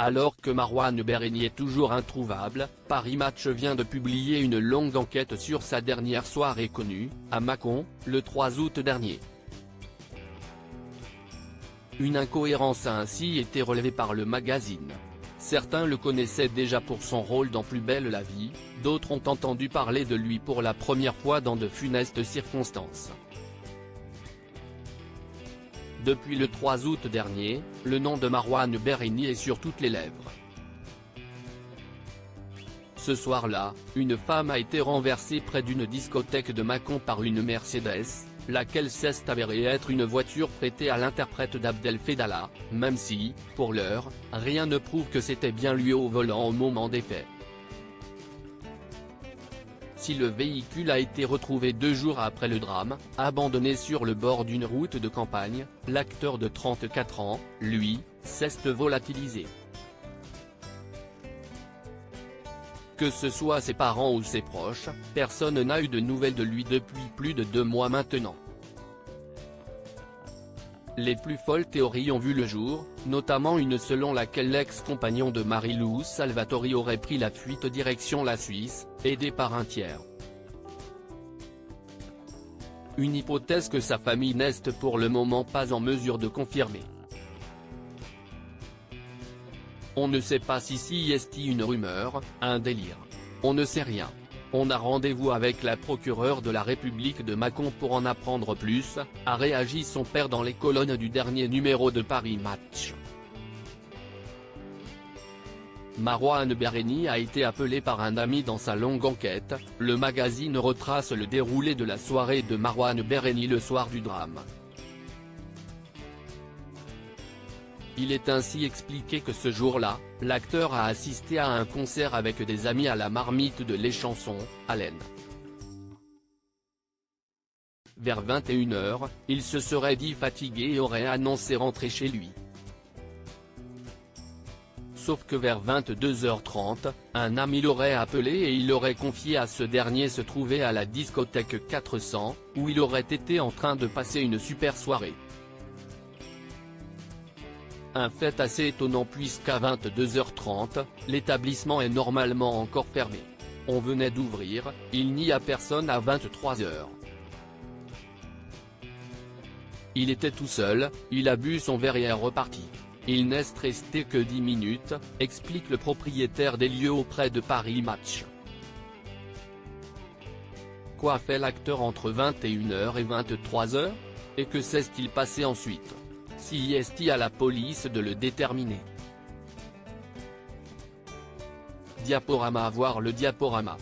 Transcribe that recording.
Alors que Marouane Berreni est toujours introuvable, Paris Match vient de publier une longue enquête sur sa dernière soirée connue, à Mâcon, le 3 août dernier. Une incohérence a ainsi été relevée par le magazine. Certains le connaissaient déjà pour son rôle dans Plus belle la vie, d'autres ont entendu parler de lui pour la première fois dans de funestes circonstances. Depuis le 3 août dernier, le nom de Marouane Berreni est sur toutes les lèvres. Ce soir-là, une femme a été renversée près d'une discothèque de Mâcon par une Mercedes, laquelle s'est avérée être une voiture prêtée à l'interprète d'Abdel Fedala, même si, pour l'heure, rien ne prouve que c'était bien lui au volant au moment des faits. Si le véhicule a été retrouvé 2 jours après le drame, abandonné sur le bord d'une route de campagne, l'acteur de 34 ans, lui, s'est volatilisé. Que ce soit ses parents ou ses proches, personne n'a eu de nouvelles de lui depuis plus de 2 mois maintenant. Les plus folles théories ont vu le jour, notamment une selon laquelle l'ex-compagnon de Marie-Lou Salvatori aurait pris la fuite direction la Suisse, aidé par un tiers. Une hypothèse que sa famille n'est pour le moment pas en mesure de confirmer. On ne sait pas si c'est une rumeur, un délire. On ne sait rien. On a rendez-vous avec la procureure de la République de Mâcon pour en apprendre plus, a réagi son père dans les colonnes du dernier numéro de Paris Match. Marouane Berreni a été appelé par un ami dans sa longue enquête. Le magazine retrace le déroulé de la soirée de Marouane Berreni le soir du drame. Il est ainsi expliqué que ce jour-là, l'acteur a assisté à un concert avec des amis à la Marmite de l'Échanson, à l'Aisne. Vers 21h, il se serait dit fatigué et aurait annoncé rentrer chez lui. Sauf que vers 22h30, un ami l'aurait appelé et il aurait confié à ce dernier se trouver à la discothèque 400, où il aurait été en train de passer une super soirée. Un fait assez étonnant puisqu'à 22h30, l'établissement est normalement encore fermé. On venait d'ouvrir, il n'y a personne à 23h. Il était tout seul, il a bu son verre et est reparti. Il n'est resté que 10 minutes, explique le propriétaire des lieux auprès de Paris Match. Quoi fait l'acteur entre 21h et 23h? Et que s'est-il passé ensuite? Si est-il à la police de le déterminer. Diaporama. Voir le diaporama.